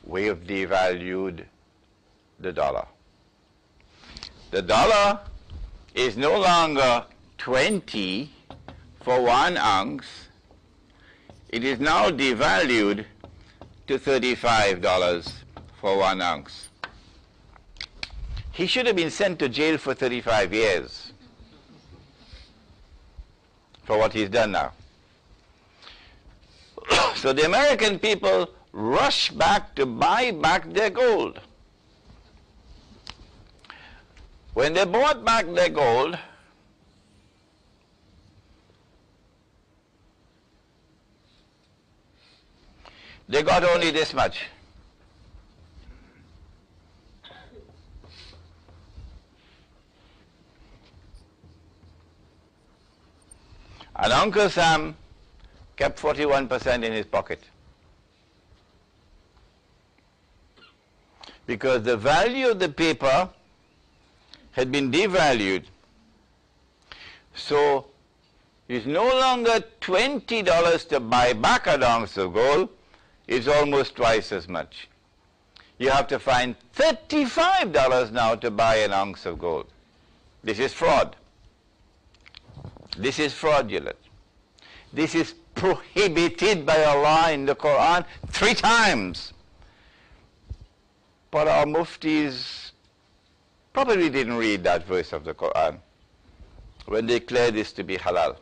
we have devalued the dollar. The dollar is no longer 20 for 1 ounce. It is now devalued to $35 for 1 ounce. He should have been sent to jail for 35 years for what he's done now. So the American people rush back to buy back their gold. When they bought back their gold, they got only this much. And Uncle Sam kept 41% in his pocket, because the value of the paper had been devalued. So it's no longer $20 to buy back an ounce of gold, it's almost twice as much. You have to find $35 now to buy an ounce of gold. This is fraud. This is fraudulent. This is prohibited by Allah in the Quran 3 times. But our muftis probably didn't read that verse of the Quran when they declared this to be halal.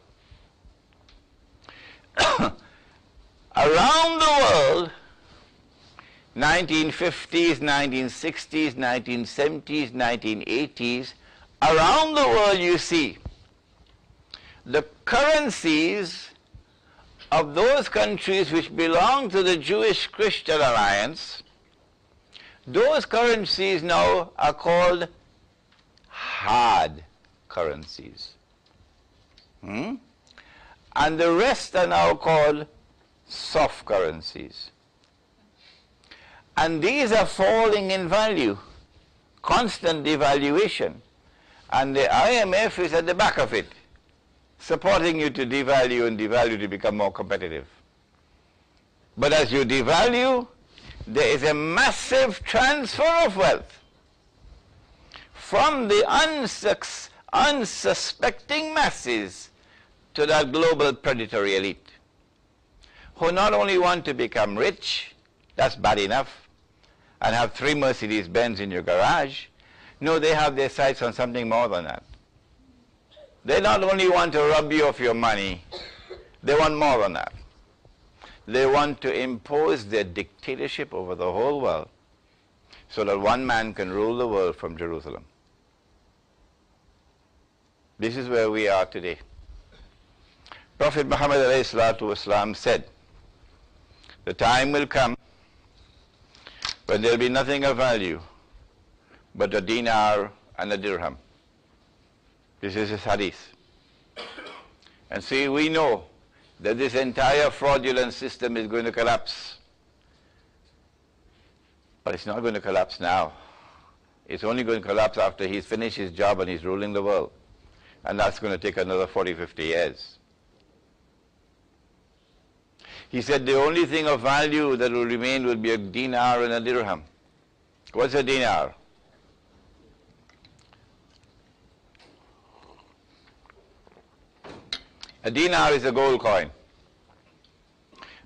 Around the world, 1950s, 1960s, 1970s, 1980s, around the world you see the currencies of those countries which belong to the Jewish-Christian alliance. Those currencies now are called hard currencies. And the rest are now called soft currencies. And these are falling in value, constant devaluation. And the IMF is at the back of it, supporting you to devalue and devalue to become more competitive. But as you devalue, there is a massive transfer of wealth from the unsuspecting masses to that global predatory elite, who not only want to become rich, that's bad enough, and have 3 Mercedes-Benz in your garage. No, they have their sights on something more than that. They not only want to rob you of your money, they want more than that. They want to impose their dictatorship over the whole world so that one man can rule the world from Jerusalem. This is where we are today. Prophet Muhammad ﷺ said, the time will come when there will be nothing of value but a dinar and a dirham. This is his hadith. And see, we know that this entire fraudulent system is going to collapse. But it's not going to collapse now. It's only going to collapse after he's finished his job and he's ruling the world. And that's going to take another 40, 50 years. He said the only thing of value that will remain will be a dinar and a dirham. What's a dinar? A dinar is a gold coin.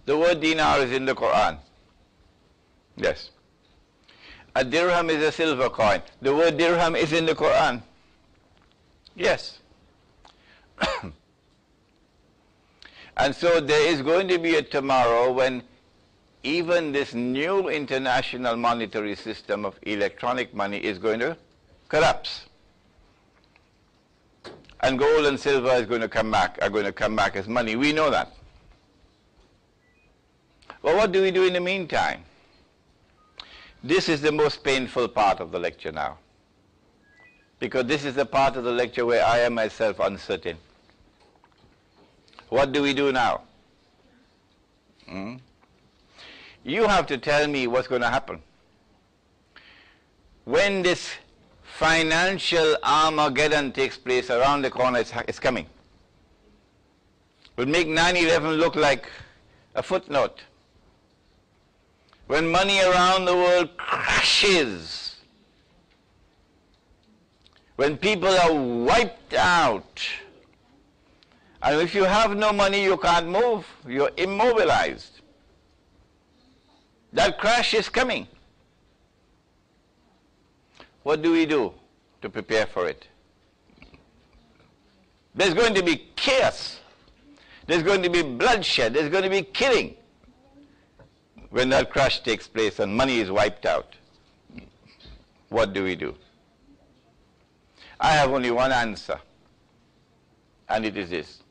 The word dinar is in the Quran. Yes. A dirham is a silver coin. The word dirham is in the Quran. Yes. And so there is going to be a tomorrow when even this new international monetary system of electronic money is going to collapse. And gold and silver are going to come back as money. We know that. Well, what do we do in the meantime? This is the most painful part of the lecture now, because this is the part of the lecture where I am myself uncertain. What do we do now? You have to tell me what's going to happen when this financial Armageddon takes place around the corner. It's coming. Will make 9/11 look like a footnote. when money around the world crashes, when people are wiped out, and if you have no money, you can't move, you're immobilized. That crash is coming. What do we do to prepare for it? There's going to be chaos. There's going to be bloodshed. There's going to be killing when that crash takes place and money is wiped out. What do we do? I have only one answer, and it is this.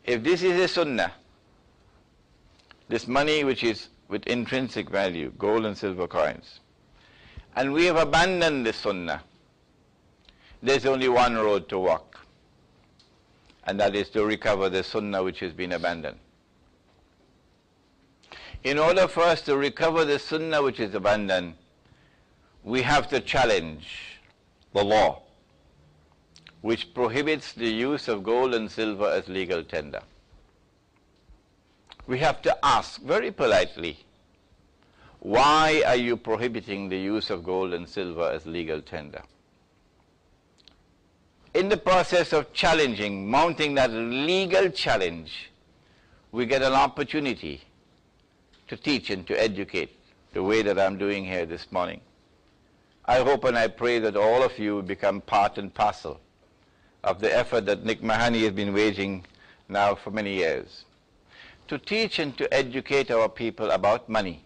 If this is a sunnah, this money which is with intrinsic value, gold and silver coins, and we have abandoned the sunnah, there's only one road to walk, and that is to recover the sunnah which has been abandoned. In order for us to recover the sunnah which is abandoned, we have to challenge the law which prohibits the use of gold and silver as legal tender. We have to ask very politely, why are you prohibiting the use of gold and silver as legal tender? In the process of challenging, mounting that legal challenge, we get an opportunity to teach and to educate the way that I'm doing here this morning. I hope and I pray that all of you become part and parcel of the effort that Nick Mahoney has been waging now for many years, to teach and to educate our people about money,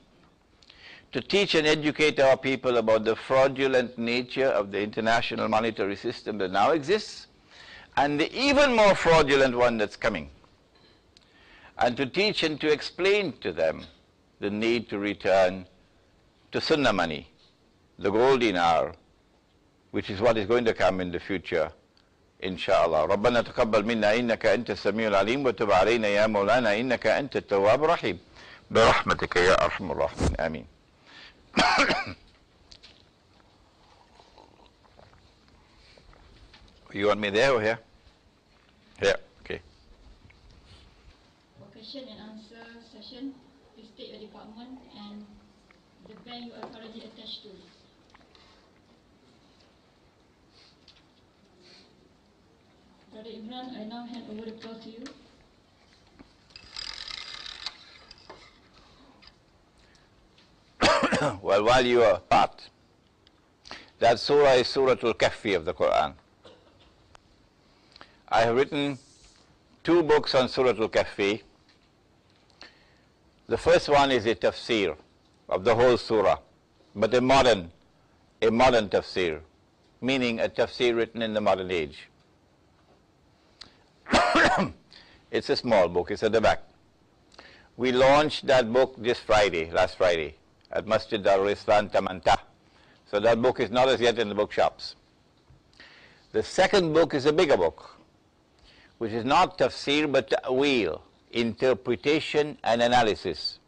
to teach and educate our people about the fraudulent nature of the international monetary system that now exists, and the even more fraudulent one that's coming, and to teach and to explain to them the need to return to sunnah money, the gold dinar, which is what is going to come in the future, inshallah. ربنا تقبل منا إنك أنت السميع العليم وتب علينا يا مولانا إنك أنت التواب الرحيم برحمتك يا أرحم الراحمين آمين. You want me there or here? Here, okay. For question and answer session, please state your department and the bank you are currently attached to. Brother Imran, I now hand over the floor to you. Well, while you are apart, that surah is Suratul Kahfi of the Quran. I have written 2 books on Suratul Kahfi. The first one is a tafsir of the whole surah, but a modern tafsir, meaning a tafsir written in the modern age. It's a small book, it's at the back. We launched that book last Friday, at Masjid Darul Islam Tamanta. So that book is not as yet in the bookshops. The second book is a bigger book, which is not tafsir but ta'wil, interpretation and analysis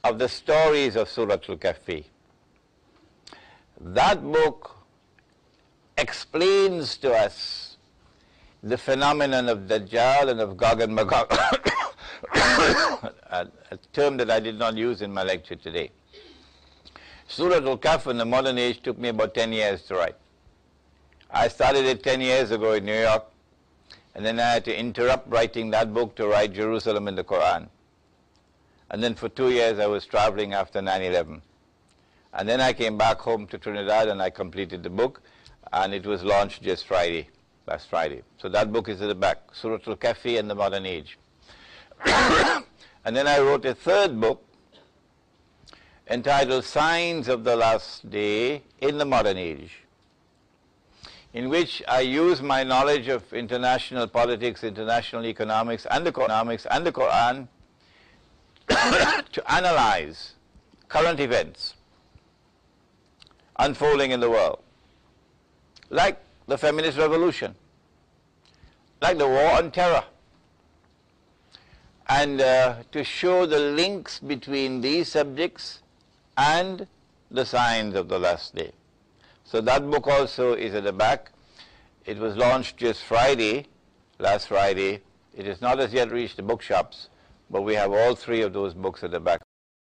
of the stories of Suratul Kahfi. That book explains to us the phenomenon of Dajjal and of Gog and Magog, a term that I did not use in my lecture today. Suratul Kahf in the modern age took me about 10 years to write. I started it 10 years ago in New York, and then I had to interrupt writing that book to write Jerusalem in the Quran. And then for 2 years I was traveling after 9/11. And then I came back home to Trinidad and I completed the book, and it was launched just last Friday. So that book is at the back, Suratul Kahfi and the Modern Age. And then I wrote a third book entitled Signs of the Last Day in the Modern Age, in which I use my knowledge of international politics, international economics, and the Quran to analyze current events unfolding in the world, like the feminist revolution, like the war on terror, and to show the links between these subjects and the signs of the last day. So that book also is at the back. It was launched just last Friday. It has not as yet reached the bookshops, but we have all 3 of those books at the back.